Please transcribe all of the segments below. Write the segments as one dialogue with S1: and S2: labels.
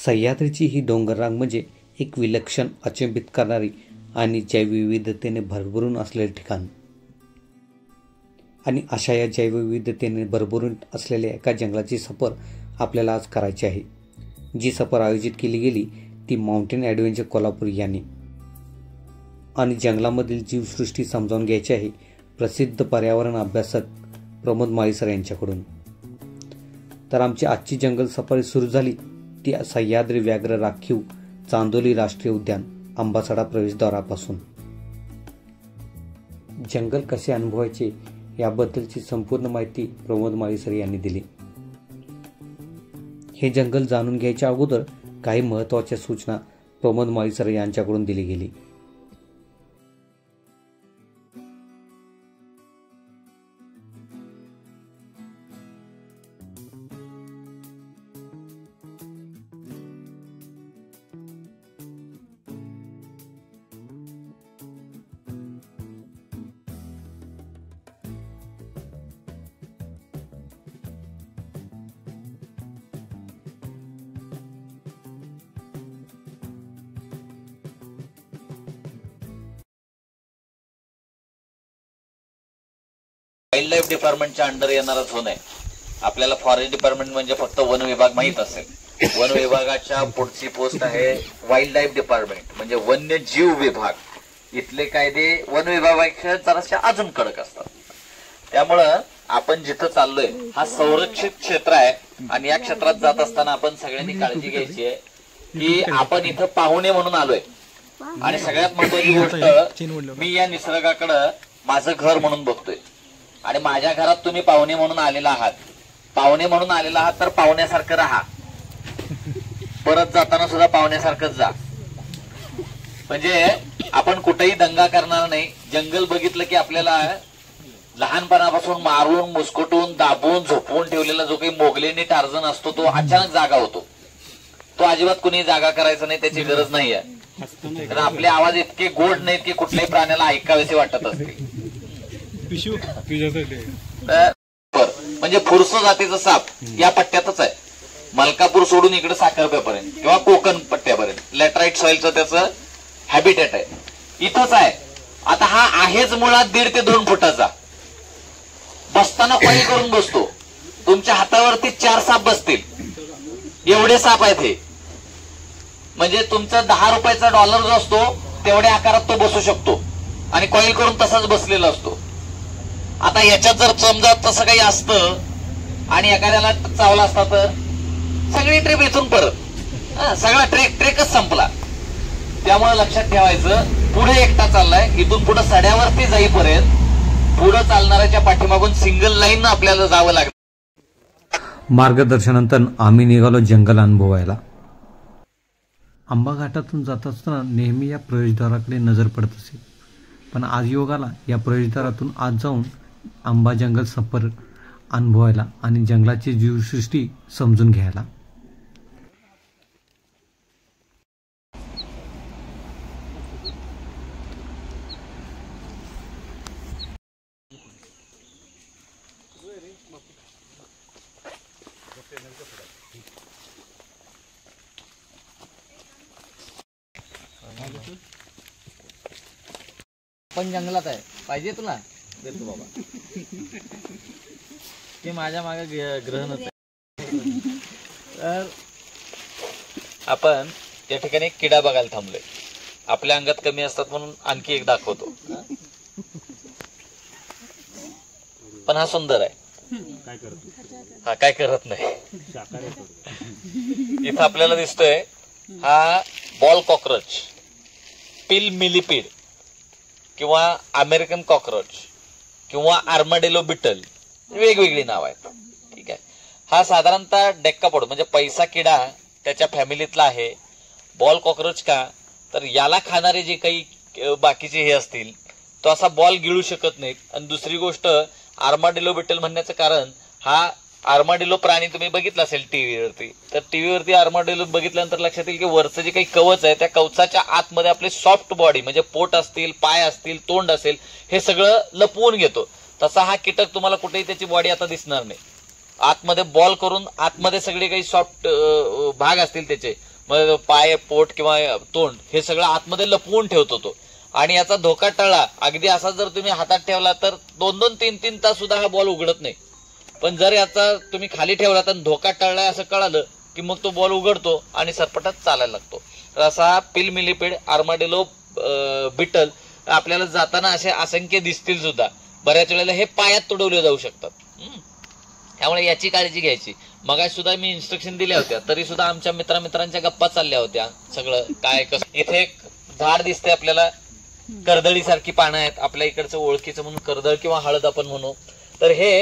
S1: सह्याद्रीची ही डोंगररांग म्हणजे एक विलक्षण, अचंबित करणारी आणि जैवविविधतेने भरभरून असलेले ठिकाण. आणि अशा या जैवविविधतेने भरभरून असलेल्या एका जंगलाची सफर आपल्याला आज करायची आहे. जी सफर आयोजित केली गेली ती माउंटेन ॲडव्हेंचर कोल्हापूर यांनी. आणि जंगलामधील जीवसृष्टी समजावून घ्यायची आहे प्रसिद्ध पर्यावरण अभ्यासक प्रमोद माळी सर यांच्याकडून. तर आमची आजची जंगल सफारी सुरू झाली ती सह्याद्री व्याघ्र राखीव चांदोली राष्ट्रीय उद्यान अंबासडा प्रवेशद्वारापासून. जंगल कसे अनुभवायचे याबद्दलची संपूर्ण माहिती प्रमोद माळी सर यांनी दिली. हे जंगल जाणून घ्यायच्या अगोदर काही महत्त्वाच्या सूचना प्रमोद माळी सर यांच्याकडून दिली गेली.
S2: वाईल्ड लाईफ डिपार्टमेंटच्या अंडर येणारा झोन आहे. आपल्याला फॉरेस्ट डिपार्टमेंट म्हणजे फक्त वन विभाग माहित असेल. वन विभागाच्या पुढची पोस्ट आहे वाईल्ड लाईफ डिपार्टमेंट म्हणजे वन्यजीव विभाग. इथले कायदे वन विभागापेक्षा जराशे अजून कडक असतात. त्यामुळं आपण जिथं चाललोय हा संरक्षित क्षेत्र आहे आणि या क्षेत्रात जात असताना आपण सगळ्यांनी काळजी घ्यायची आहे की आपण इथं पाहुणे म्हणून आलोय. आणि सगळ्यात महत्वाची गोष्ट, मी या निसर्गाकडं माझं घर म्हणून बघतोय आणि माझ्या घरात तुम्ही पाहुणे म्हणून आलेला आहात. पाहुणे म्हणून आलेला आहात तर पाहुण्यासारखं राहा. परत जाताना सुद्धा पाहुण्यासारखंच जा. म्हणजे आपण कुठेही दंगा करणार नाही. जंगल बघितलं की आपल्याला लहानपणापासून मारून मुस्कुटून दाबून झोपवून ठेवलेला जो काही मोगलेनी टार्झन असतो तो अचानक जागा होतो. तो अजिबात कुणी जागा करायचा नाही, त्याची गरज नाहीये. कारण आपले आवाज इतके गोड नाहीत की कुठल्याही प्राण्याला ऐकावेसे वाटत असते. म्हणजे फुरसो जातीचा साप या पट्ट्यातच आहे. मलकापूर सोडून इकडे साखरप्यापर्यंत किंवा कोकण पट्ट्यापर्यंत लॅटराईट सॉइलचं त्याचं हॅबिटेट आहे, इथंच आहे. आता हा आहेच मुळात 1.5 ते 2 फुटाचा. बसताना कॉईल करून बसतो. तुमच्या हातावरती 4 साप बसतील एवढे साप आहेत हे. म्हणजे तुमचा 10 रुपयाचा डॉलर जो असतो तेवढ्या आकारात तो बसू शकतो आणि कॉईल करून तसाच बसलेला असतो. आता याच्यात जर समजा तसं काही असतं आणि एखाद्याला चावला असता तर सगळी ट्रिप इथून परत सगळा ट्रेकच संपला. त्यामुळे लक्षात ठेवायचं, पुढे एकटा चाललाय, इथून पुढे सड्यावरती जाईपर्यंत पुढे चालणाऱ्याच्या पाठीमागून सिंगल लाईन आपल्याला जावं लागतं.
S1: मार्गदर्शनानंतर आम्ही निघालो जंगल अनुभवायला. आंबा घाटातून जात असताना नेहमी या प्रवेशद्वाराकडे नजर पडत असे, पण आज योगाला या प्रवेशद्वारातून आज जाऊन आंबा जंगल सफर अनुभवायला आणि जंगलाची जीवसृष्टी समजून घ्यायला.
S2: पण जंगलात आहे, पाहिजे तुला देतो बाबा. ते माझ्या मागे ग्रहणच आहे. तर आपण त्या ठिकाणी किडा बघायला थांबलोय. आपल्या अंगात कमी असतात म्हणून आणखी एक दाखवतो. पण हा सुंदर आहे. हा काय करत नाही. इथं आपल्याला दिसतोय हा बॉल कॉकरोच, पिल मिलिपीड किंवा अमेरिकन कॉकरोच किंवा आर्माडेलो बिटल, वेगवेगळी नाव आहेत. ठीक आहे. हा साधारणतः डेक्कापोड म्हणजे पैसा किडा त्याच्या फॅमिलीतला आहे. बॉल कॉकरोच का तर याला खाणारे जे काही बाकीचे हे असतील तो असा बॉल गिळू शकत नाहीत. आणि दुसरी गोष्ट आर्माडेलो बिटल म्हणण्याचं कारण, हा आर्माडेलो प्राणी तुम्ही बघितला असेल टीव्हीवरती, तर टीव्हीवरती आर्माडेलो बघितल्यानंतर लक्षात येईल की वरचं जे काही कवच आहे त्या कवचाच्या आतमध्ये आपले सॉफ्ट बॉडी म्हणजे पोट असतील, पाय असतील, तोंड असेल, हे सगळं लपवून घेतो. तसा हा कीटक तुम्हाला कुठेही त्याची बॉडी आता दिसणार नाही. आतमध्ये बॉल करून आतमध्ये सगळे काही सॉफ्ट भाग असतील त्याचे, मग पाय, पोट किंवा तोंड हे सगळं आतमध्ये लपवून ठेवतो तो. आणि याचा धोका टळला, अगदी असा जर तुम्ही हातात ठेवला तर 2-2, 3-3 तास सुद्धा हा बॉल उघडत नाही. पण जर याचा तुम्ही खाली ठेवला तर धोका टळलाय असं कळालं की मग तो बॉल उघडतो आणि सरपटत चालायला लागतो. तर असा पिल मिलिपेड आर्माडिलो बिटल आपल्याला जाताना असे असंख्य दिसतील सुद्धा. बऱ्याच वेळेला हे पायात तुडवले जाऊ शकतात. त्यामुळे याची काळजी घ्यायची. मगाशी सुद्धा मी इन्स्ट्रक्शन दिल्या होत्या, तरी सुद्धा आमच्या मित्रांच्या गप्पा चालल्या होत्या सगळं काय कसं. इथे एक झाड दिसते आपल्याला, कर्दळीसारखी पानं आहेत, आपल्या इकडचं ओळखीचं म्हणून कर्दळ किंवा हळद आपण म्हणू. तर हे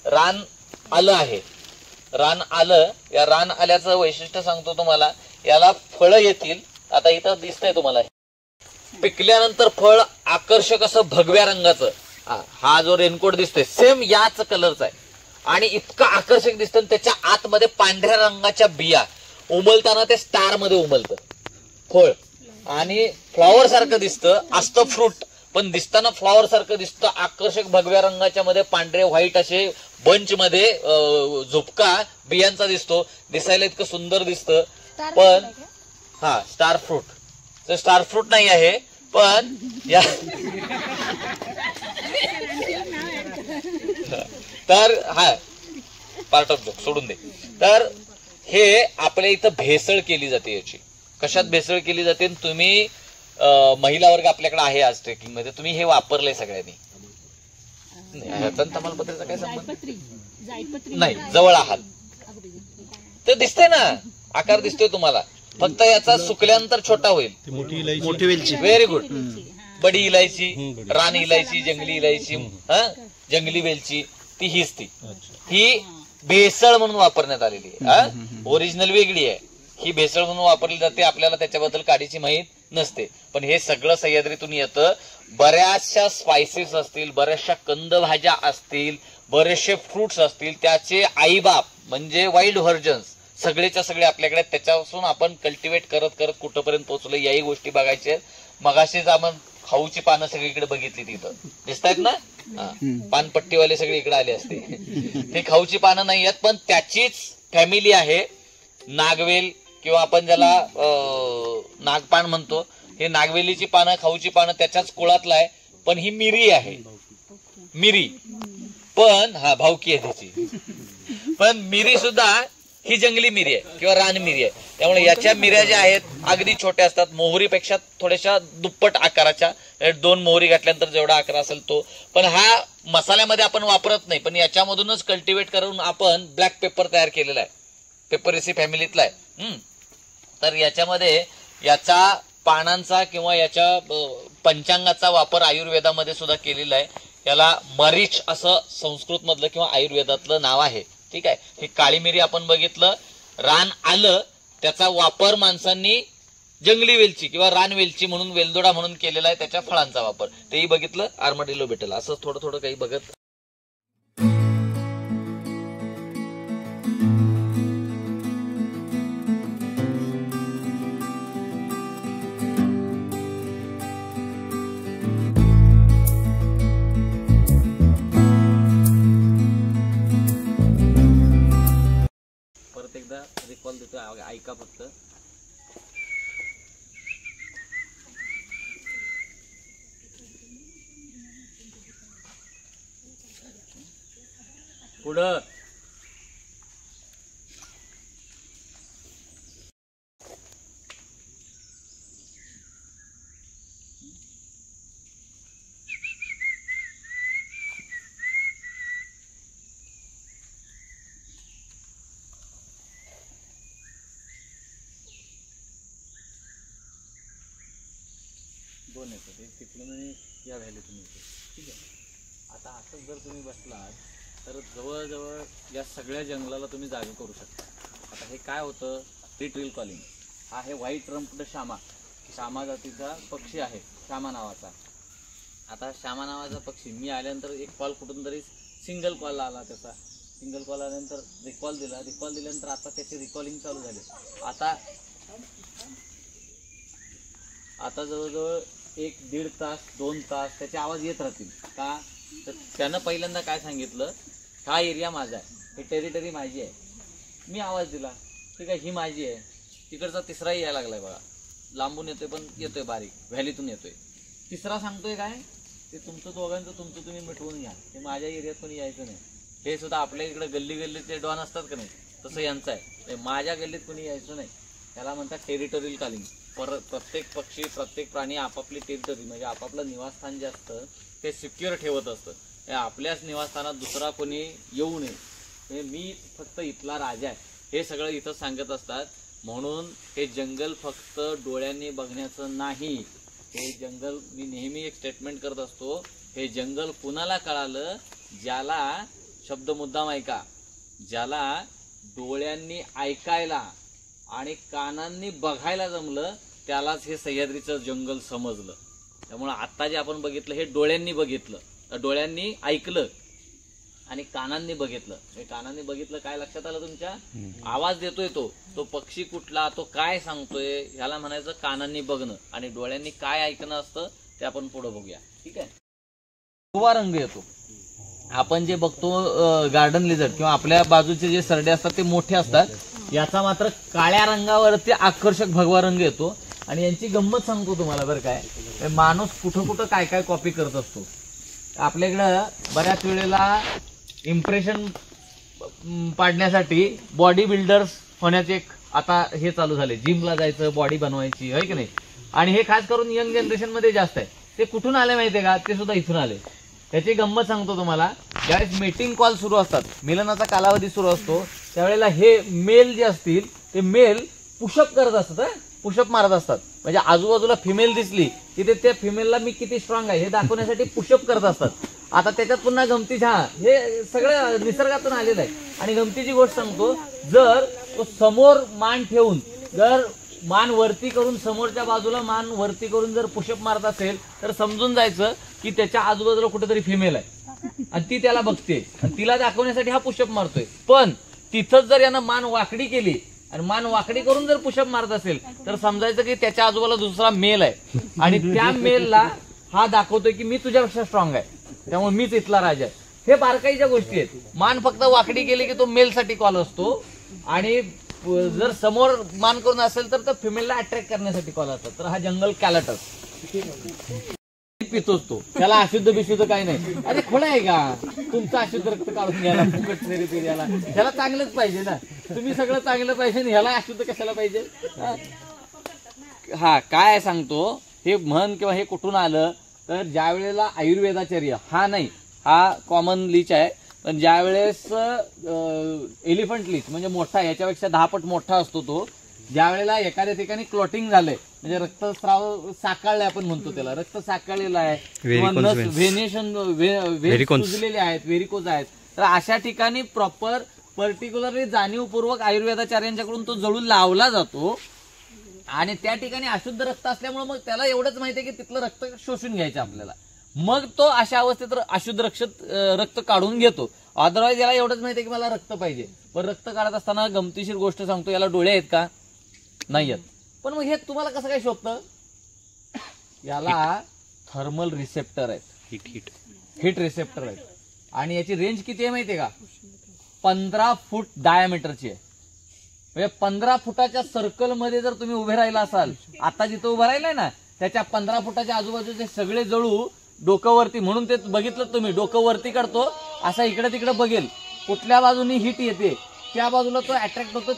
S2: रान आलं आहे. रान आलं, या रान आल्याचं वैशिष्ट्य सांगतो तुम्हाला. याला फळं येतील. आता इथं दिसतंय तुम्हाला, पिकल्यानंतर फळ आकर्षक असं भगव्या रंगाचं, हा जो रेनकोट दिसतोय सेम याच कलरचा आहे आणि इतकं आकर्षक दिसतं. त्याच्या आतमध्ये पांढऱ्या रंगाच्या बिया, उमलताना ते स्टार मध्ये उमलतं फळ आणि फ्लॉवर सारखं दिसतं. असतं फ्रूट, पण दिसताना फ्लॉवर सारखं दिसतं. आकर्षक भगव्या रंगाच्या मध्ये पांढरे व्हाईट असे बंच मध्ये झुपका बियांचा दिसतो. दिसायला इतकं सुंदर दिसतं. पण हा स्टार फ्रूट, तर स्टार फ्रूट नाही आहे, पण या तर हा पार्ट ऑफ जोक सोडून दे. तर हे आपल्या इथं भेसळ केली जाते. याची कशात भेसळ केली जाते? तुम्ही महिला वर्ग आपल्याकडे आहे आज ट्रेकिंग मध्ये, तुम्ही हे वापरलंय सगळ्यांनी. तमालपत्रीचा काय संबंध नाही, जवळ आहात ते दिसतंय ना, आकार दिसतोय तुम्हाला. फक्त याचा सुकल्यानंतर छोटा होईल.
S3: मोठी वेलची,
S2: व्हेरी गुड. बडी इलायची, रान इलायची, जंगली इलायची, जंगली वेलची, ती हीच ती. ही भेसळ म्हणून वापरण्यात आलेली आहे. ओरिजिनल वेगळी आहे, ही भेसळ म्हणून वापरली जाते. आपल्याला त्याच्याबद्दल काडीची माहीत नसते. पण हे सगळं सह्याद्रीतून येतं. बऱ्याचशा स्पायसेस असतील, बऱ्याचशा कंद भाज्या असतील, बरेचसे फ्रुट्स असतील, त्याचे आईबाप म्हणजे वाईल्ड व्हर्जन्स सगळेच्या सगळे आपल्याकडे. त्याच्यापासून आपण कल्टिवेट करत करत कुठपर्यंत पोहोचलो याही गोष्टी बघायच्या. मगाशीच आपण खाऊची पानं सगळीकडे बघितली, तिथं दिसतायत ना, पानपट्टीवाले सगळे इकडे आले असते. ते खाऊची पानं नाही आहेत, पण त्याचीच फॅमिली आहे. नागवेल किंवा आपण ज्याला नागपान म्हणतो, हे नागवेलीची पानं, खाऊची पानं त्याच्याच कुळातला आहे. पण ही मिरी आहे, मिरी. पण हा भावकी आहे त्याची. पण मिरी सुद्धा ही जंगली मिरी आहे किंवा रान मिरी आहे. त्यामुळे याच्या मिऱ्या ज्या आहेत अगदी छोट्या असतात, मोहरीपेक्षा थोड्याशा दुप्पट आकाराच्या. 2 मोहरी घातल्यानंतर जेवढा आकार असेल तो. पण हा मसाल्यामध्ये आपण वापरत नाही, पण याच्यामधूनच कल्टिवेट करून आपण ब्लॅक पेपर तयार केलेला आहे. पेपरेसी फॅमिलीतला आहे. तर याच्यामध्ये याचा पानांचा किंवा याच्या पंचांगाचा वापर आयुर्वेदामध्ये सुद्धा केलेला आहे. याला मरीच असं संस्कृत मधलं किंवा आयुर्वेदातलं नाव आहे. ठीक आहे. ही काळी मिरी आपण बघितलं. रान आलं, त्याचा वापर माणसांनी जंगली वेलची किंवा रान वेलची म्हणून, वेलदोडा म्हणून केलेला आहे. त्याच्या फळांचा वापर तेही बघितलं. आर्माडिलो बिटल असं थोडं थोडं काही बघत. एकदा रिकॉल देतो, ऐका फक्त. पुढं दोन येतात, एक तिकडून आणि या व्हॅलीतून येते. ठीक आहे. आता असं जर तुम्ही बसलात तर जवळजवळ या सगळ्या जंगलाला तुम्ही जागा करू शकता. आता हे काय होतं, ट्रिल कॉलिंग. हा आहे व्हाईट रंपड शामा, शामा जातीचा पक्षी आहे, शामा नावाचा. आता शामा नावाचा पक्षी मी आल्यानंतर एक कॉल कुठून तरी सिंगल कॉल आला त्याचा. सिंगल कॉल आल्यानंतर रिकॉल दिला. रिकॉल दिल्यानंतर आता त्याची रिकॉलिंग चालू झाली. आता जवळजवळ 1-1.5 तास 2 तास त्याचे आवाज येत राहतील. का तर त्यानं पहिल्यांदा काय सांगितलं, हा एरिया माझा आहे,
S3: ही टेरिटरी माझी आहे, मी आवाज दिला, ठीक आहे, ही माझी आहे. तिकडचा तिसराही यायला लागलाय बघा, लांबून येतोय पण येतोय, बारीक व्हॅलीतून येतोय. तिसरा सांगतोय काय, ते तुमचं दोघांचं तुमचं तुम्ही मिटवून घ्या, ते माझ्या एरियात कोणी यायचं नाही. हे सुद्धा आपल्या इकडे गल्ली गल्लीत ते डॉन असतात का नाही, तसं यांचं आहे. माझ्या गल्लीत कोणी यायचं नाही, त्याला म्हणतात टेरिटोरियल कॉलिंग. प्रत्येक पक्षी प्रत्येक प्राणी आपापली टेरिटरी म्हणजे आपापलं निवासस्थान जे असतं ते सिक्युअर ठेवत असतं. आपल्याच निवासस्थानात दुसरा कोणी येऊ नये, म्हणजे मी फक्त इथला राजा आहे, हे सगळं इथं सांगत असतात. म्हणून हे जंगल फक्त डोळ्यांनी बघण्याचं नाही. हे जंगल, मी नेहमी एक स्टेटमेंट करत असतो, हे जंगल कुणाला कळालं, ज्याला, शब्द मुद्दाम ऐका, ज्याला डोळ्यांनी ऐकायला आणि कानांनी बघायला जमलं त्यालाच हे सह्याद्रीचं जंगल समजलं. त्यामुळे आता जे आपण बघितलं हे डोळ्यांनी बघितलं, डोळ्यांनी ऐकलं आणि कानांनी बघितलं. हे कानांनी बघितलं काय लक्षात आलं तुमच्या, आवाज देतोय तो पक्षी कुठला, तो काय सांगतोय, ह्याला म्हणायचं कानांनी बघणं. आणि डोळ्यांनी काय ऐकणं असतं ते आपण पुढे बघूया, ठीक आहे. भगवा रंग येतो. आपण जे बघतो गार्डन लिझर्ड किंवा आपल्या बाजूचे जे सरडे असतात ते मोठे असतात, याचा मात्र काळ्या रंगावरती आकर्षक भगवा रंग येतो. आणि यांची गंमत सांगतो तुम्हाला बरं काय, माणूस कुठं कुठं काय काय कॉपी करत असतो. आपल्याकडं बऱ्याच वेळेला इम्प्रेशन पाडण्यासाठी बॉडी बिल्डर्स होण्याचे एक आता हे चालू झाले, जिमला जायचं, बॉडी बनवायची, आहे की नाही. आणि हे खास करून यंग जनरेशन मध्ये जास्त आहे. ते कुठून आले माहितीये का, ते सुद्धा इथून आले. त्याची गंमत सांगतो तुम्हाला. ज्यावेळेस मीटिंग कॉल सुरू असतात, मिलनाचा कालावधी सुरू असतो, त्यावेळेला हे मेल जे असतील ते मेल पुशअप करत असतात, पुशअप मारत असतात. म्हणजे आजूबाजूला फिमेल दिसली की ते त्या फिमेलला मी किती स्ट्रॉंग आहे हे दाखवण्यासाठी पुशअप करत असतात. आता त्याच्यात पुन्हा गमतीची, हे सगळं निसर्गातून आलेलं आहे. आणि गमतीची गोष्ट सांगतो, जर तो समोर मान ठेवून, जर मान वरती करून, समोरच्या बाजूला मान वरती करून जर पुशअप मारत असेल तर समजून जायचं की त्याच्या आजूबाजूला कुठेतरी फिमेल आहे आणि ती त्याला बघते आणि तिला दाखवण्यासाठी हा पुशअप मारतोय. पण तिथंच जर यानं मान वाकडी केली आणि मान वाकडी करून जर पुशअप मारत असेल तर समजायचं की त्याच्या आजूबाजूला दुसरा मेल आहे आणि त्या मेलला हा दाखवतोय की मी तुझ्यापेक्षा स्ट्रॉंग आहे, त्यामुळे मीच इथला राजा आहे. हे बारकाईच्या गोष्टी आहेत. मान फक्त वाकडी केली की तो मेलसाठी कॉल असतो आणि जर समोर मान करून असेल तर तो फिमेलला अट्रॅक्ट करण्यासाठी कॉल असतात. तर हा जंगल कॅलटस पितोच तो, त्याला अशुद्ध बिशुद्ध काही नाही. अरे खोला आहे का तुमचं अशुद्ध रक्त काढून घ्यायला, फुकट थेरपी द्यायला, ह्याला चांगलंच पाहिजे ना, तुम्ही सगळं चांगलं पाहिजे, ह्याला अशुद्ध कशाला पाहिजे. हा काय सांगतो, हे म्हण किंवा हे कुठून आलं तर ज्या वेळेला आयुर्वेदाचर्य, हा नाही, हा कॉमन लीच आहे, पण ज्या वेळेस एलिफंट लीच म्हणजे मोठा, याच्यापेक्षा 10 पट मोठा असतो तो, ज्या वेळेला एखाद्या ठिकाणी क्लॉटिंग झालंय म्हणजे रक्तस्राव साकाळले, आपण म्हणतो त्याला, रक्त साकाळलेलं आहे, व्हेनेशन सुजलेले आहेत, व्हेरिकोज आहेत, तर अशा ठिकाणी प्रॉपर पर्टिक्युलरली जाणीवपूर्वक आयुर्वेदाचार्यांच्याकडून तो जळू लावला जातो. आणि त्या ठिकाणी अशुद्ध रक्त असल्यामुळे मग त्याला एवढंच माहितीये की तिथलं रक्त शोषून घ्यायचं आपल्याला, मग तो अशा अवस्थेत अशुद्ध रक्त काढून घेतो. अदरवाईज याला एवढंच माहितीये की मला रक्त पाहिजे. पण रक्त काढत असताना गमतीशीर गोष्ट सांगतो, याला डोळे आहेत का, नाही आहेत. पण मग हे तुम्हाला कसं काय शोधतं, याला थर्मल रिसेप्टर आहेत, हिट रिसेप्टर आहेत. आणि याची रेंज किती आहे माहितीये का, 15 फूट डायमीटरची आहे. म्हणजे 15 फुटाच्या सर्कलमध्ये जर तुम्ही उभे राहिला असाल, आता जिथं उभं राहिलाय ना त्याच्या 15 फुटाच्या आजूबाजूचे सगळे जळू डोकं वरती, म्हणून ते बघितलं तुम्ही, डोकं वरती करतो असा इकडे तिकडे बघेल, कुठल्या बाजूनी हिट येते त्या बाजूला तो अट्रॅक्ट होतो.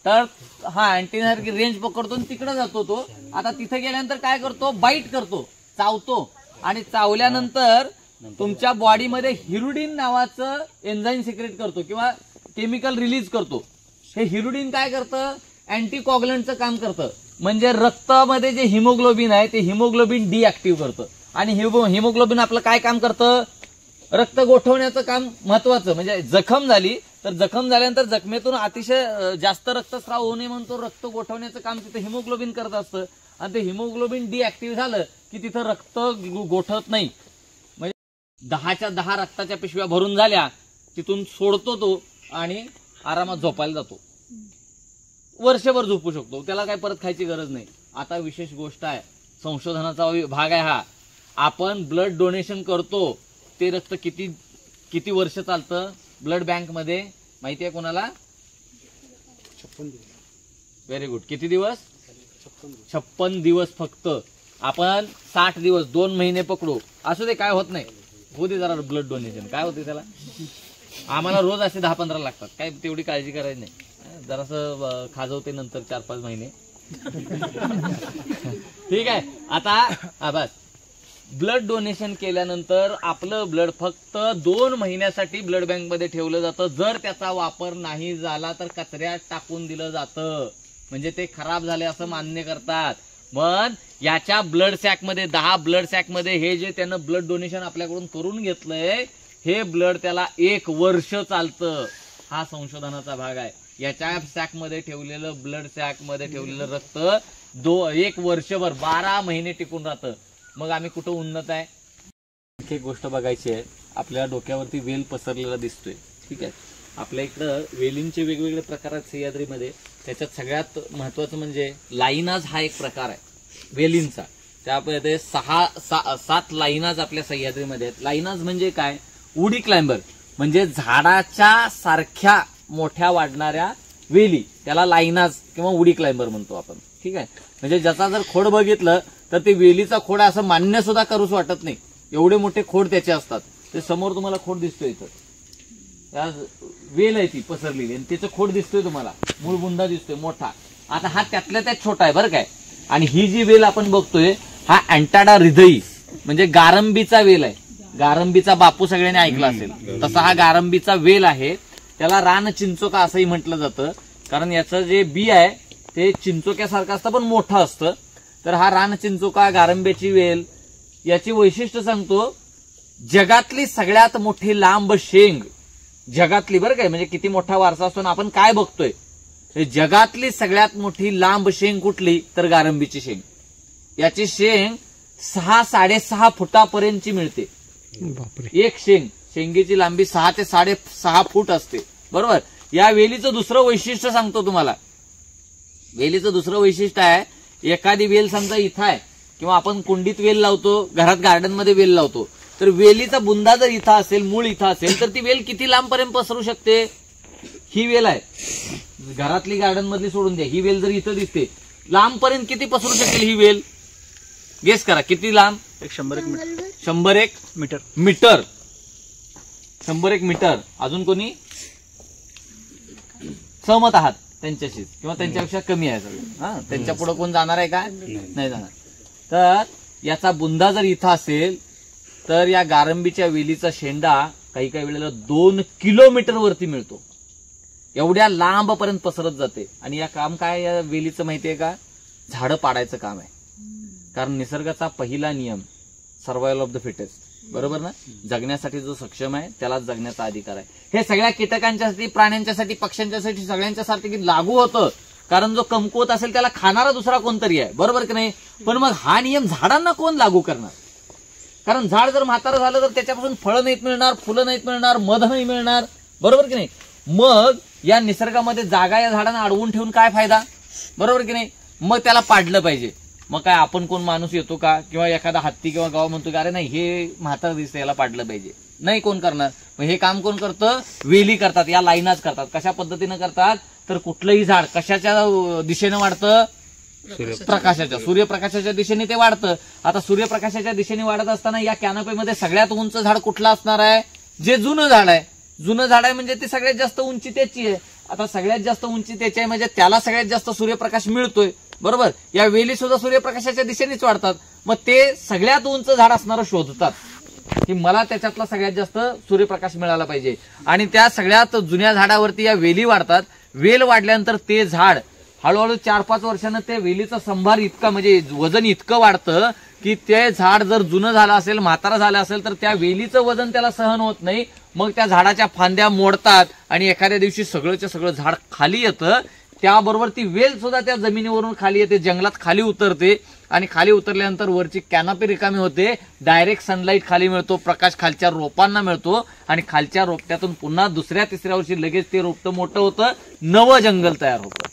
S3: तर हा अँटेनासारखी रेंज पकडतो आणि तिकडे जातो तो. आता तिथे गेल्यानंतर काय करतो, बाईट करतो, चावतो, आणि चावल्यानंतर तुमच्या बॉडीमध्ये हिरुडिन नावाचं एन्झाईम सिक्रेट करतो किंवा केमिकल रिलीज करतो. हे हिरुडिन काय करतं, अँटीकॉग्लंटचं काम करतं. म्हणजे रक्तामध्ये जे हिमोग्लोबिन आहे ते हिमोग्लोबिन डिऍक्टिव्ह करतं. आणि हिमोग्लोबिन आपलं काय काम करतं, रक्त गोठवण्याचं काम महत्वाचं. म्हणजे जखम झाली तर जखम झाल्यानंतर जखमेतून अतिशय जास्त रक्तस्राव होऊ नये म्हणून तो रक्त गोठवण्याचं काम तिथे हिमोग्लोबिन करत असतं. आणि ते हिमोग्लोबिन डिऍक्टिव्ह झालं की तिथं रक्त गोठत नाही. म्हणजे 10च्या 10 रक्ताच्या पिशव्या भरून झाल्या, तिथून सोडतो तो आणि आरामात झोपायला जातो. वर्षभर झोपू शकतो, त्याला काय परत खायची गरज नाही. आता विशेष गोष्ट आहे, संशोधनाचा भाग आहे हा. आपण ब्लड डोनेशन करतो ते रक्त किती वर्ष चालतं ब्लड बँक मध्ये माहिती आहे कोणाला?
S4: 56 दिवस.
S3: Very good. किती दिवस? 56 दिवस फक्त. आपण 60 दिवस 2 महिने पकडू, असू दे काय होत नाही, होऊ दे जरा ब्लड डोनेशन. काय होते त्याला? आम्हाला रोज असे 10-15 लागतात, काय तेवढी काळजी करायची नाही. जरासं खाजवते नंतर 4-5 महिने. ठीक आहे. आता बस ब्लड डोनेशन केल्यानंतर आपलं ब्लड फक्त 2 महिन्यासाठी ब्लड बँक मध्ये ठेवलं जातं. जर त्याचा वापर नाही झाला तर कचऱ्यात टाकून दिलं जातं, म्हणजे ते खराब झाले असं मान्य करतात. पण याच्या ब्लड सॅक मध्ये 10 ब्लड सॅक मध्ये हे जे त्यानं ब्लड डोनेशन आपल्याकडून करून घेतलंय हे ब्लड त्याला 1 वर्ष चालतं. हा संशोधनाचा भाग आहे. याच्या सॅक मध्ये ठेवलेलं ब्लड सॅक मध्ये ठेवलेलं रक्त 1 वर्षभर 12 महिने टिकून राहतं. मग आम्ही कुठं उन्नत आहे? एक गोष्ट बघायची आहे. आपल्या डोक्यावरती वेल पसरलेला दिसतोय, ठीक आहे. आपल्या इकडं वेलींचे वेगवेगळे प्रकार आहेत सह्याद्रीमध्ये. त्याच्यात सगळ्यात महत्वाचं म्हणजे लाईनाज हा एक प्रकार आहे वेलींचा. त्यामध्ये 7 लाईनाज आपल्या सह्याद्रीमध्ये आहेत. लाईनाज म्हणजे काय? उडी क्लाइंबर, म्हणजे झाडाच्या सारख्या मोठ्या वाढणाऱ्या वेली, त्याला लाईनाज किंवा उडी क्लाइंबर म्हणतो आपण, ठीक आहे. म्हणजे ज्याचा जर खोड बघितलं तर ते वेलीचा खोड असं मान्य सुद्धा करूच वाटत नाही, एवढे मोठे खोड त्याचे असतात. ते समोर तुम्हाला खोड दिसतोय, इथं वेल आहे ती पसरलेली आणि त्याचं खोड दिसतोय तुम्हाला, मूळबुंदा दिसतोय मोठा. आता हा त्यातल्या त्यात छोटा आहे बरं काय. आणि ही जी वेल आपण बघतोय हा अँटाडा हृदयी म्हणजे गारंबीचा वेल आहे. गारंबीचा बापू सगळ्यांनी ऐकला असेल, तसा हा गारंबीचा वेल आहे. त्याला रान चिंचोका असंही म्हटलं जातं, कारण याचं जे बी आहे ते चिंचोक्यासारखं असतं पण मोठं असतं. तर हा रान चिंचोका गारंब्याची वेल, याची वैशिष्ट्य सांगतो. जगातली सगळ्यात मोठी लांब शेंग, जगातली बरं काय, म्हणजे किती मोठा वारसा असतो ना आपण काय बघतोय. जगातली सगळ्यात मोठी लांब शेंग कुठली? तर गारंबीची शेंग. याची शेंग 6-6.5 फुटापर्यंतची मिळते. एक शेंगेची लांबी 6 ते 6.5 फूट असते, बरोबर. या वेलीचं दुसरं वैशिष्ट्य सांगतो तुम्हाला. वेलीचं दुसरं वैशिष्ट्य आहे, एखादी वेल समजा इथं आहे किंवा आपण कुंडीत वेल लावतो, घरात गार्डन मध्ये वेल लावतो, तर वेलीचा बुंदा जर इथं असेल, मूळ इथं असेल, तर ती वेल किती लांबपर्यंत पसरू शकते? ही वेल आहे घरातली, गार्डन मधली सोडून द्या, ही वेल जर इथं दिसते, लांबपर्यंत किती पसरू शकेल ही वेल? गेस करा किती लांब?
S4: 101 मीटर.
S3: 101
S4: मीटर.
S3: 101 मीटर. अजून कोणी सहमत आहात त्यांच्याशी किंवा त्यांच्यापेक्षा कमी आहे सगळं? हा, त्यांच्या पुढे कोण जाणार आहे का? नाही जाणार. तर याचा बुंदा जर इथं असेल तर या गारंबीच्या वेलीचा शेंडा काही वेळेला 2 किलोमीटर वरती मिळतो. एवढ्या लांबपर्यंत पसरत जाते. आणि या काम काय या वेलीचं माहितीये का? झाडं पाडायचं काम आहे. कारण निसर्गाचा पहिला नियम सर्व्हायव्हल ऑफ द फिटेस्ट, बरोबर ना. जगण्यासाठी जो सक्षम आहे त्यालाच जगण्याचा अधिकार आहे. हे सगळ्या कीटकांच्यासाठी, प्राण्यांच्यासाठी, पक्ष्यांच्यासाठी, सगळ्यांच्यासाठी लागू होतं. कारण जो कमकुवत असेल त्याला खाणारा दुसरा कोणतरी आहे, बरोबर की नाही. पण मग हा नियम झाडांना कोण लागू करणार? कारण झाड जर म्हातारं झालं तर त्याच्यापासून फळं नाहीत मिळणार, फुलं नाहीत मिळणार, मध नाही मिळणार, बरोबर की नाही. मग या निसर्गामध्ये जागा या झाडांना अडवून ठेवून काय फायदा, बरोबर की नाही. मग त्याला पाडलं पाहिजे. मग काय आपण कोण माणूस येतो का किंवा एखादा हत्ती किंवा गाव म्हणतो की अरे नाही हे म्हातारं दिसतं याला पाडलं पाहिजे? नाही, कोण करणार. मग हे काम कोण करतं? वेली करतात, या लाईनाच करतात. कशा पद्धतीनं करतात? तर कुठलंही झाड कशाच्या दिशेनं वाढतं? प्रकाशाच्या, सूर्यप्रकाशाच्या दिशेने ते वाढतं. आता सूर्यप्रकाशाच्या दिशेने वाढत असताना या कॅनोपीमध्ये सगळ्यात उंच झाड कुठलं असणार आहे? जे जुनं झाड आहे. जुनं झाड आहे म्हणजे ते सगळ्यात जास्त उंची त्याची आहे. आता सगळ्यात जास्त उंची त्याची आहे म्हणजे त्याला सगळ्यात जास्त सूर्यप्रकाश मिळतोय, बरोबर. या वेली सुद्धा सूर्यप्रकाशाच्या दिशेनेच वाढतात. मग ते सगळ्यात उंच झाड असणारं शोधतात की मला त्याच्यातला सगळ्यात जास्त सूर्यप्रकाश मिळाला पाहिजे. आणि त्या सगळ्यात जुन्या झाडावरती या वेली वाढतात. वेल वाढल्यानंतर ते झाड हळूहळू 4-5 वर्षानं ते वेलीचा संभार इतका म्हणजे वजन इतकं वाढतं की ते झाड जर जुनं झालं असेल, म्हातारा झालं असेल तर त्या वेलीचं वजन त्याला सहन होत नाही. मग त्या झाडाच्या फांद्या मोडतात आणि एखाद्या दिवशी सगळंच्या सगळं झाड खाली येतं. त्याबरोबर ती वेल सुद्धा त्या जमिनीवरून खाली येते, जंगलात खाली उतरते. आणि खाली उतरल्यानंतर वरची कॅनोपी रिकामी होते. डायरेक्ट सनलाईट खाली मिळतो, प्रकाश खालच्या रोपांना मिळतो आणि खालच्या रोपट्यातून पुन्हा 2ऱ्या-3ऱ्या वर्षी लगेच ते रोपटं मोठं होतं, नवं जंगल तयार होतं.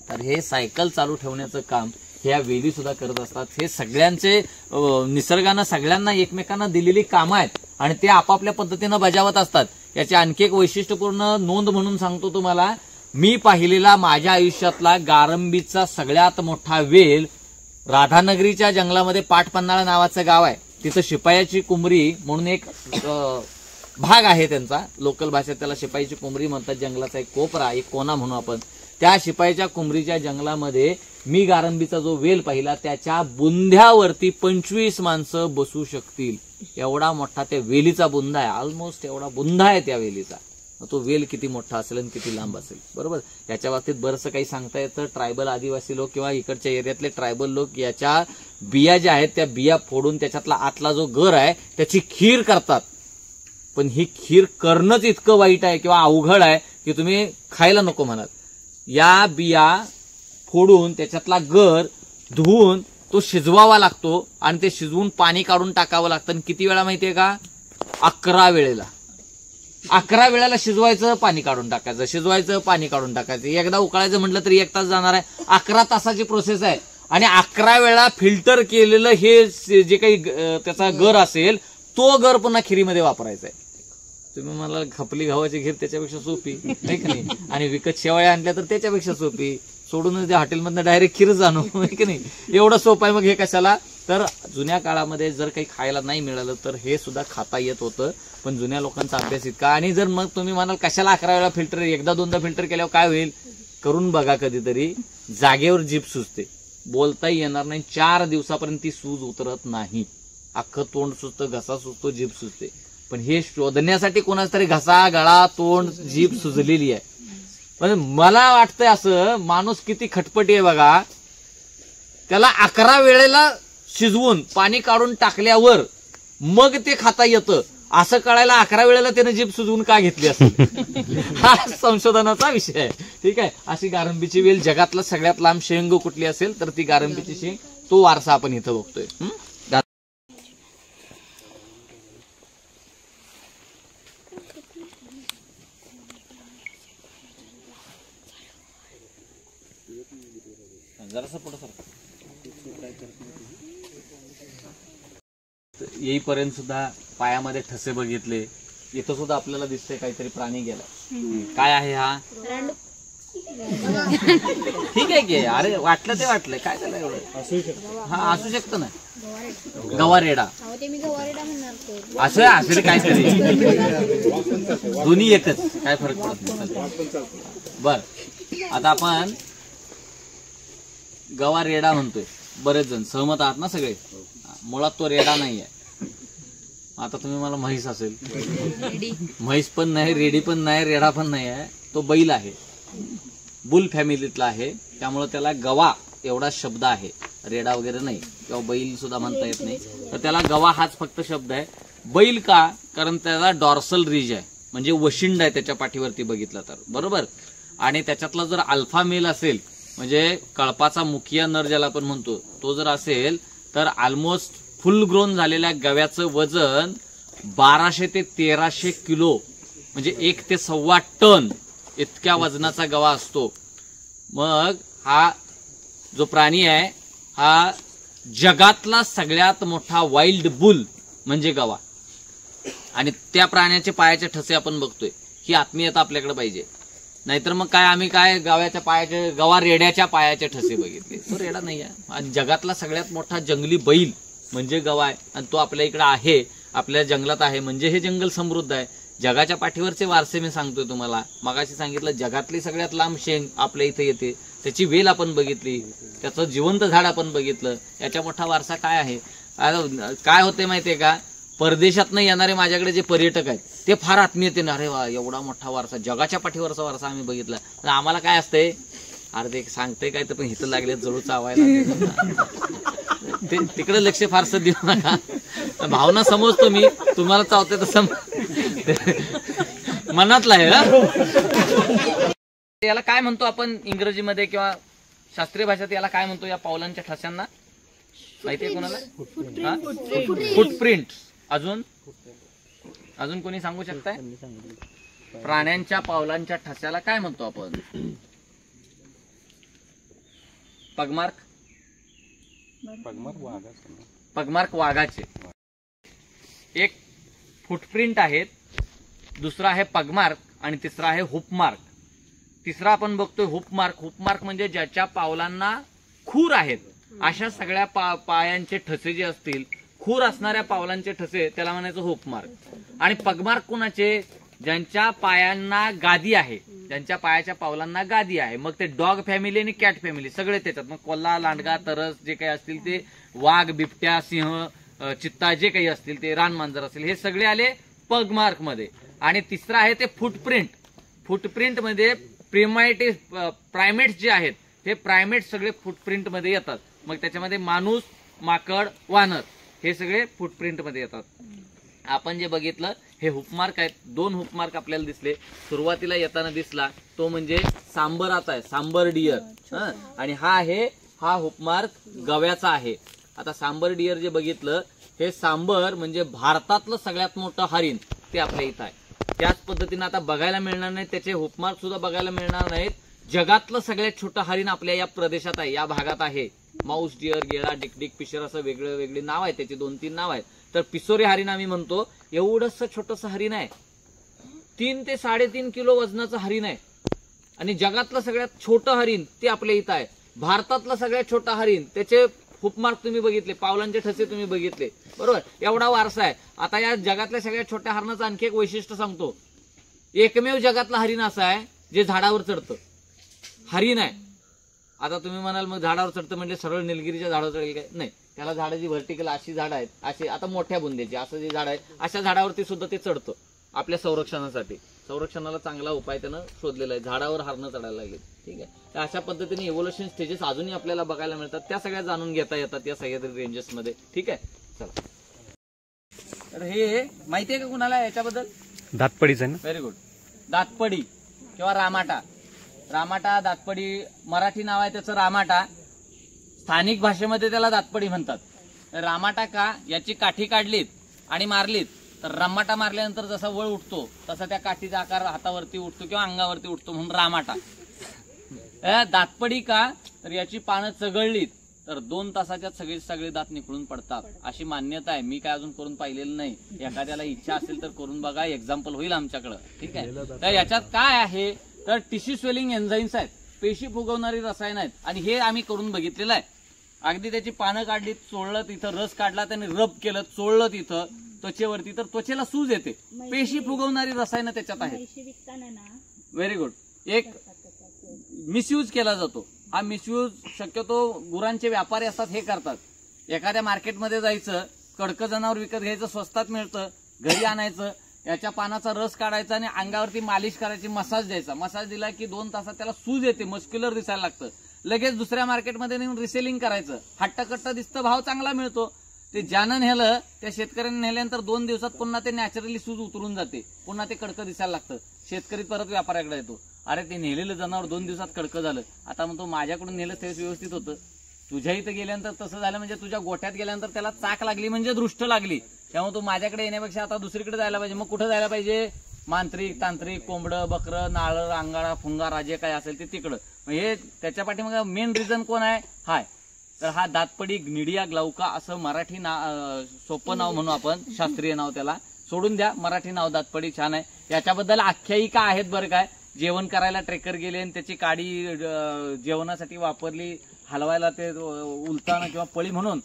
S3: तर हे सायकल चालू ठेवण्याचं काम ह्या वेली सुद्धा करत असतात. हे सगळ्यांचे निसर्गानं सगळ्यांना एकमेकांना दिलेली कामं आहेत आणि ते आपापल्या पद्धतीनं बजावत असतात. याची आणखी एक वैशिष्ट्यपूर्ण नोंद म्हणून सांगतो तुम्हाला, मी पाहिलेला माझ्या आयुष्यातला गारंबीचा सगळ्यात मोठा वेल राधानगरीच्या जंगलामध्ये पाटपन्हाळा नावाचं गाव आहे. तिथं शिपायाची कुमरी म्हणून एक भाग आहे त्यांचा, लोकल भाषेत त्याला शिपायाची कुमरी म्हणतात. जंगलाचा एक कोपरा, एक कोना म्हणू आपण. त्या शिपायाच्या कुमरीच्या जंगलामध्ये मी गारंबीचा जो वेल पाहिला त्याच्या बुंध्यावरती 25 माणसं बसू शकतील एवढा मोठा त्या वेलीचा बुंदा आहे. ऑलमोस्ट एवढा बुंदा आहे त्या वेलीचा. तो वेल किती मोठा असेल आणि किती लांब असेल, बरोबर. याच्या बाबतीत बरंचसं काही सांगता येतं. ट्रायबल आदिवासी लोक किंवा इकडच्या एरियातले ट्रायबल लोक याच्या बिया ज्या आहेत त्या बिया फोडून त्याच्यातला आतला जो गर आहे त्याची खीर करतात. पण ही खीर करणंच इतकं वाईट आहे किंवा अवघड आहे की तुम्ही खायला नको म्हणाल. या बिया फोडून त्याच्यातला गर धुवून तो शिजवावा लागतो आणि ते शिजवून पाणी काढून टाकावं लागतं. आणि किती वेळा माहितीये का? 11 वेळेला. 11 वेळेला शिजवायचं, पाणी काढून टाकायचं, शिजवायचं, पाणी काढून टाकायचं. एकदा उकळायचं म्हटलं तरी 1 तास जाणार आहे. 11 तासाची प्रोसेस आहे. आणि 11 वेळा फिल्टर केलेलं हे जे काही त्याचा गर असेल तो गर पुन्हा खिरीमध्ये वापरायचा आहे. तुम्ही मला खपली गव्हाची खीर त्याच्यापेक्षा सोपी आहे की नाही, आणि विकत शेवळ्या आणल्या तर त्याच्यापेक्षा सोपी. सोडूनच त्या हॉटेलमधनं डायरेक्ट खीरच आणू, आहे की नाही. एवढं सोपं आहे. मग हे कशाला? तर जुन्या काळामध्ये जर काही खायला नाही मिळालं तर हे सुद्धा खाता येत होतं. पण जुन्या लोकांचा अभ्यास इतका. आणि जर मग तुम्ही म्हणाल कशाला 11 वेळा फिल्टर, एकदा दोनदा फिल्टर केल्यावर काय होईल? करून बघा कधीतरी. जागेवर जीभ सुजते, बोलताही येणार नाही. 4 दिवसापर्यंत ती सूज उतरत नाही. अख्खं तोंड सुजतं, घसा सुजतो, जीभ सुजते. पण हे शोधण्यासाठी कोणाच तरी घसा, गळा, तोंड, जीभ सुजलेली आहे. पण मला वाटतंय असं, माणूस किती खटपटी आहे बघा. त्याला 11 वेळेला शिजवून पाणी काढून टाकल्यावर मग ते खाता येतं असं कळायला 11 वेळेला त्याने जीभ सुजवून का घेतली असेल? हा संशोधनाचा विषय आहे. ठीक आहे. अशी गारंबीची वेल जगातला सगळ्यात लांब शेंग कुठली असेल तर ती गारंबीची शेंग. तो वारसा आपण इथं बघतोय. जरासं पुढं सर. येईपर्यंत सुद्धा पायामध्ये ठसे बघितले. इथं सुद्धा आपल्याला दिसतंय काहीतरी प्राणी गेला. काय आहे हा? ठीक आहे की, अरे वाटलं ते वाटलंय, काय झालं एवढं? हा असू शकतं ना, गवारेडा असं असेल काहीतरी. दोन्ही एकच, काय फरक पडत नाही. बर, आता आपण गवा रेडा म्हणतोय. बरेच जण सहमत आहात ना सगळे? मुळात तो रेडा नाही आहे. आता तुम्ही मला म्हैस असेल, म्हैस पण नाही, रेडी पण नाही, रेडा पण नाही आहे. तो बैल आहे, बुल फॅमिलीतला आहे. त्यामुळे त्याला गवा एवढा शब्द आहे, रेडा वगैरे नाही, किंवा बैल सुद्धा म्हणता येत नाही. तर त्याला गवा हाच फक्त शब्द आहे. बैल का? कारण त्याला डॉर्सल रिज आहे, म्हणजे वशिंड आहे त्याच्या पाठीवरती बघितलं तर, बरोबर. आणि त्याच्यातला जर अल्फा मेल असेल, म्हणजे कळपाचा मुखिया नर ज्याला आपण म्हणतो, तो जर असेल तर ऑलमोस्ट फुल ग्रोन झालेल्या गव्याचं वजन 1200 ते 1300 किलो, म्हणजे 1 ते 1.25 टन इतक्या वजनाचा गवा असतो. मग हा जो प्राणी आहे हा जगातला सगळ्यात मोठा वाईल्ड बुल म्हणजे गवा. आणि त्या प्राण्याचे पायाचे ठसे आपण बघतोय. ही आत्मीयता आपल्याकडे पाहिजे. नाहीतर मग काय, आम्ही काय गव्याच्या पायाचे, गवा रेड्याच्या पायाचे ठसे बघितले. तो रेडा नाही आहे. आणि जगातला सगळ्यात मोठा जंगली बैल म्हणजे गवा आहे. आणि तो आपल्या इकडे आहे, आपल्या जंगलात आहे, म्हणजे हे जंगल समृद्ध आहे. जगाच्या पाठीवरचे वारसे मी सांगतोय तुम्हाला. मगाशी सांगितलं जगातली सगळ्यात लांब शेंग आपल्या इथे येते, त्याची वेल आपण बघितली, त्याचं जिवंत झाड आपण बघितलं. याच्या मोठा वारसा काय आहे? काय होते माहितीये का? परदेशातनं येणारे माझ्याकडे जे पर्यटक आहेत ते फार आत्मीयतेने, अरे वा एवढा मोठा वारसा, जगाच्या पाठीवरचा वारसा आम्ही बघितला. तर आम्हाला काय असतंय, अरे ते सांगते काय तर पण हिथं लागले जळू चावायला. ते तिकडे लक्ष फारसं देऊ नका. भावना समजतो मी, तुम्हाला चावते तसं मनातला आहे. याला काय म्हणतो आपण इंग्रजीमध्ये किंवा शास्त्रीय भाषेत याला काय म्हणतो? या पावलांच्या ठस्यांना माहितीये कोणाला? फुटप्रिंट. अजून कोणी सांगू शकताय? प्राण्यांच्या पावलांच्या ठस्याला काय म्हणतो आपण? पगमार्क. पगमार्क वाघाचे. एक फुटप्रिंट आहेत, दुसरा आहे पगमार्क आणि तिसरा आहे हुपमार्क. तिसरा आपण बघतोय हुपमार्क. हुपमार्क म्हणजे ज्याच्या पावलांना खूर आहेत अशा सगळ्या पायांचे ठसे जे असतील, खूर असणाऱ्या पावलांचे ठसे, त्याला म्हणायचं हुपमार्क. आणि पगमार्क कुणाचे? ज्यांच्या पायांना गादी आहे, ज्यांच्या पायाच्या पावलांना गादी आहे. मग ते डॉग फॅमिली आणि कॅट फॅमिली सगळे त्याच्यात. मग कोल्हा, लांडगा, तरस जे काही असतील ते, वाघ, बिबट्या, सिंह, चित्ता जे काही असतील ते, रानमांजर असेल, हे सगळे आले पगमार्क मध्ये. आणि तिसरं आहे ते फुटप्रिंट. फुटप्रिंट मध्ये प्रायमेट्स जे आहेत हे प्रायमेट्स सगळे फुटप्रिंट मध्ये येतात. मग त्याच्यामध्ये माणूस, माकड, वानर हे सगळे फुटप्रिंट मध्ये येतात. आपण जे बघितलं हे हुपमार्क आहेत. 2 हुपमार्क आपल्याला दिसले. सुरुवातीला येताना दिसला तो म्हणजे सांबराचा आहे, सांबर डिअर. आणि हा हुपमार्क गव्याचा आहे. आता सांबर डिअर जे बघितलं, हे सांबर म्हणजे भारतातलं सगळ्यात मोठं हरिण ते आपल्या इथं आहे. त्याच पद्धतीने आता बघायला मिळणार नाही, त्याचे हुपमार्क सुद्धा बघायला मिळणार नाहीत. जगातलं सगळ्यात छोटं हरिण आपल्या या प्रदेशात आहे, या भागात आहे. माऊस डिअर, गेळा, डिकडिक, पिशर असं वेगळे नाव आहे त्याचे, 2-3 नाव आहेत. तर पिसोरी हरिण आम्ही म्हणतो. एवढंच छोटंसं हरिण आहे, 3 ते 3.5 किलो वजनाचं हरिण आहे. आणि जगातलं सगळ्यात छोटं हरिण ते आपल्या इथं आहे. भारतातलं सगळ्यात छोटं हरिण, त्याचे हुपमार्क तुम्ही बघितले, पावलांचे ठसे तुम्ही बघितले, बरोबर. एवढा वारसा आहे. आता या जगातल्या सगळ्यात छोट्या हरणाचं आणखी एक वैशिष्ट्य सांगतो. एकमेव जगातलं हरिण असं आहे जे झाडावर चढतं. हरिण आहे. आता तुम्ही म्हणाल मग झाडावर चढतं म्हणजे सरळ निलगिरीच्या झाडावर चढेल काय? नाही, त्याला झाडाची व्हर्टिकल अशी झाडं आहेत, अशी आता मोठ्या बुंद्याची असं जे झाड आहे अशा झाडावरती सुद्धा ते चढतं आपल्या संरक्षणासाठी. संरक्षणाला चांगला उपाय त्यानं शोधलेला आहे. झाडावर हरणं चढायला लागले. ठीक आहे. तर अशा पद्धतीने इव्होल्युशन स्टेजेस अजूनही आपल्याला बघायला मिळतात. त्या सगळ्या जाणून घेता येतात या सह्याद्री रेंजेस मध्ये. ठीक आहे. चला, तर हे माहिती आहे का कुणाला याच्याबद्दल?
S1: दातपडीचं ना.
S3: Very good. दातपडी किंवा रामाटा. रामाटा, दातपडी मराठी नाव आहे त्याचं रामाटा. स्थानिक भाषेमध्ये त्याला दातपडी म्हणतात. रामाटा का? याची काठी काढलीत आणि मारलीत तर रमाटा मारल्यानंतर जसा वळ उठतो तसा त्या काठीचा आकार हातावरती उठतो किंवा अंगावरती उठतो म्हणून रामाटा. दातपडी का? तर याची पानं चघळलीत तर 2 तासाच्यात सगळे दात निखळून पडतात अशी मान्यता आहे. मी काय अजून करून पाहिलेलं नाही. एखाद्याला इच्छा असेल तर करून बघा, एक्झाम्पल होईल आमच्याकडं. ठीक आहे. तर याच्यात काय आहे तर टिश्यू स्वेलिंग एन्झाईम्स आहेत, पेशी फुगवणारी रसायन आहेत. आणि हे आम्ही करून बघितलेलं आहे. अगदी त्याची पानं काढली, चोळलं, तिथं रस काढला, त्याने रब केलं, चोळलं तिथं त्वचेवरती, तर त्वचेला सूज येते. पेशी फुगवणारी रसायनं त्याच्यात आहेत. Very good. एक मिसयूज केला जातो. हा मिसयूज शक्यतो गुरांचे व्यापारी असतात हे करतात. एखाद्या मार्केटमध्ये जायचं, कडकं जनावर विकत घ्यायचं, स्वस्तात मिळतं, घरी आणायचं, याच्या पानाचा रस काढायचा आणि अंगावरती मालिश करायची, मसाज द्यायचा. मसाज दिला की 2 तासात त्याला सूज येते, मस्क्युलर दिसायला लागतं. लगेच दुसऱ्या मार्केटमध्ये नेऊन रिसेलिंग करायचं. हट्टकट्ट दिसतं, भाव चांगला मिळतो. ते ज्यानं नेलं त्या शेतकऱ्यांनी नेल्यानंतर 2 दिवसात पुन्हा ते नॅचरली सूज उतरून जाते, पुन्हा ते कडकं दिसायला लागतं. शेतकरी परत व्यापाऱ्याकडे येतो, अरे ते नेलेलं जनावर 2 दिवसात कडकं झालं. आता म्हणतो माझ्याकडून नेलं तेच व्यवस्थित होतं, तुझ्या इथं गेल्यानंतर तसं झालं म्हणजे तुझ्या गोठ्यात गेल्यानंतर त्याला चाक लागली म्हणजे दृष्ट लागली, त्यामुळे तू माझ्याकडे येण्यापेक्षा आता दुसरीकडे जायला पाहिजे. मग कुठं जायला पाहिजे? मांत्रिक, तांत्रिक, कोंबडं, बकरं, नाळं, अंगाळा, फुंगारा जे काय असेल ते तिकडं. हे त्याच्या पाठीमागे मेन रिझन कोण आहे? हाय. तर हा दातपडी ग्निडिया ग्लाउका असं मराठी सोपं नाव म्हणू आपण, शास्त्रीय नाव त्याला सोडून द्या. मराठी नाव दातपडी छान आहे. याच्याबद्दल आख्यायिका आहेत बरं काय. जेवण करायला ट्रेकर गेले आणि त्याची काडी जेवणासाठी वापरली, हलवायला ते उलताना किंवा पळी म्हणून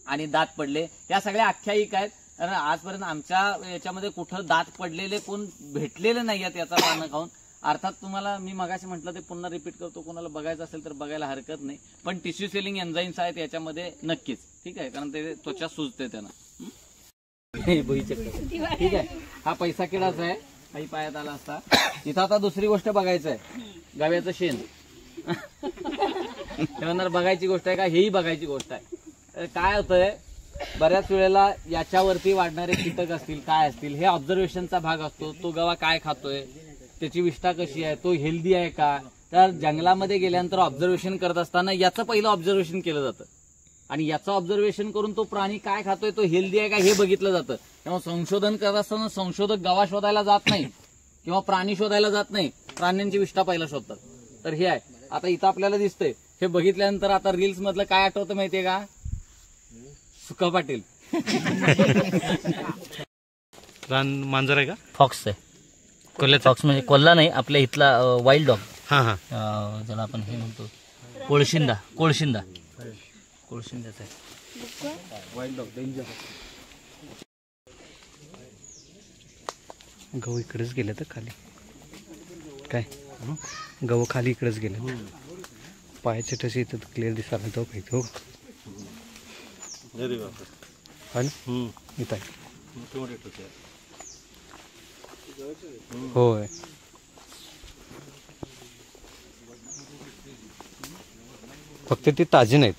S3: आणि दात पडले, या सगळ्या आख्यायिका आहेत. कारण आजपर्यंत आमच्या याच्यामध्ये कुठं दात पडलेले कोण भेटलेले नाही आहेत याचा पानं खाऊन. अर्थात तुम्हाला मी मगाशी म्हटलं ते पुन्हा रिपीट करतो, कोणाला बघायचं असेल तर बघायला हरकत नाही. पण टिश्यू सेलिंग एन्झाईम्स आहेत याच्यामध्ये नक्कीच. ठीक आहे. कारण ते त्वचा सुजते त्यांना. ठीक आहे. हा पैसा किडाचा आहे, काही पायात आला असता. इथं आता दुसरी गोष्ट बघायचं आहे, गव्याचं शेण. तेव्हा बघायची गोष्ट आहे का? हेही बघायची गोष्ट आहे. काय होतंय, बऱ्याच वेळेला याच्यावरती वाढणारे कीटक असतील, काय असतील, हे ऑब्झर्वेशनचा भाग असतो. तो गवा काय खातोय, त्याची विष्ठा कशी आहे, तो हेल्दी आहे का. तर जंगलामध्ये गेल्यानंतर ऑब्झर्वेशन करत असताना याचं पहिलं ऑब्झर्वेशन केलं जातं आणि याचं ऑब्झर्वेशन करून तो प्राणी काय खातोय, तो हेल्दी आहे का हे बघितलं जातं. तेव्हा संशोधन करत असताना संशोधक गवा शोधायला जात नाही किंवा प्राणी शोधायला जात नाही, प्राण्यांची विष्ठा पहिला शोधतात. तर हे आहे. आता इथं आपल्याला दिसतंय, हे बघितल्यानंतर आता रील्स मधलं काय आठवतं माहितीये का? सुका पाटील.
S5: रान मांजर आहे का?
S6: फॉक्स आहे.
S5: कोल्ह्याचा?
S6: फॉक्स म्हणजे कोल्हा नाही, आपल्या इथला वाईल्ड डॉग.
S5: हां हां.
S6: ज्याला आपण हे म्हणतो कोळशिंदा. कोळशिंद्याचा आहे.
S4: Wild dog danger.
S1: गहू इकडेच गेले तर खाली काय गहू खाली इकडेच गेले. पायाचे ठसे इथं क्लिअर दिसायला तो काही हो हा ना इथं आहे. होय फक्त ते ताजे नाहीत.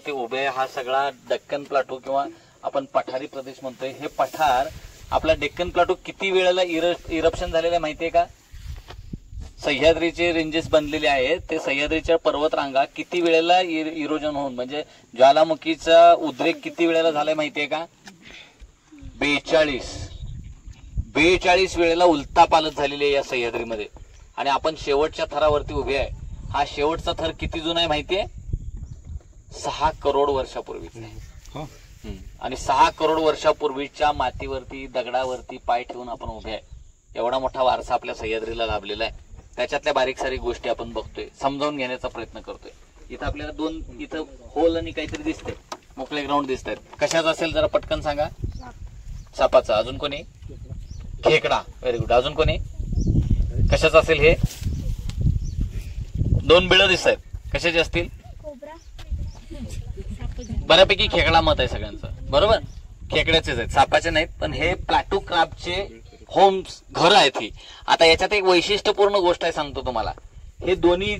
S2: ते उभे हा सगळा डेक्कन प्लाटू किंवा आपण पठारी प्रदेश म्हणतोय. हे पठार आपला डेक्कन प्लाटू किती वेळेला इरप्शन झालेलं माहितीये का? सह्याद्रीचे रेंजेस बनलेले आहेत, ते सह्याद्रीच्या पर्वतरांगा किती वेळेला इरोजन होऊन म्हणजे ज्वालामुखीचा उद्रेक किती वेळेला झालाय माहितीये का? 42 वेळेला उलटा पालत झालेली आहे या सह्याद्रीमध्ये. आणि आपण शेवटच्या थरावरती उभे आहे. हा शेवटचा थर किती जुना आहे माहितीये? 6 करोड वर्षापूर्वीचा आहे. आणि 6 करोड वर्षापूर्वीच्या मातीवरती दगडावरती पाय ठेवून आपण उभे आहे. एवढा मोठा वारसा आपल्या सह्याद्रीला लाभलेला आहे. त्याच्यातल्या बारीक सारीक गोष्टी आपण बघतोय, समजावून घेण्याचा प्रयत्न करतोय. इथं आपल्याला 2 इथं होल आणि काहीतरी दिसते, मोकळे ग्राउंड दिसत आहेत. कशाचं असेल जरा पटकन सांगा. सापाचा. अजून कोणी? खेकडा. Very good. अजून कोणी? कशाचं असेल हे? 2 बिळं दिसत आहेत. कशाचे असतील? बऱ्यापैकी खेकडा मत आहे सगळ्यांचं. बरोबर, खेकड्याचेच आहेत, सापाचे नाहीत. पण हे प्लाटू क्राबचे होम्स, घर आहेत ही. आता याच्यात एक वैशिष्ट्यपूर्ण गोष्ट आहे, सांगतो तुम्हाला. हे दोन्ही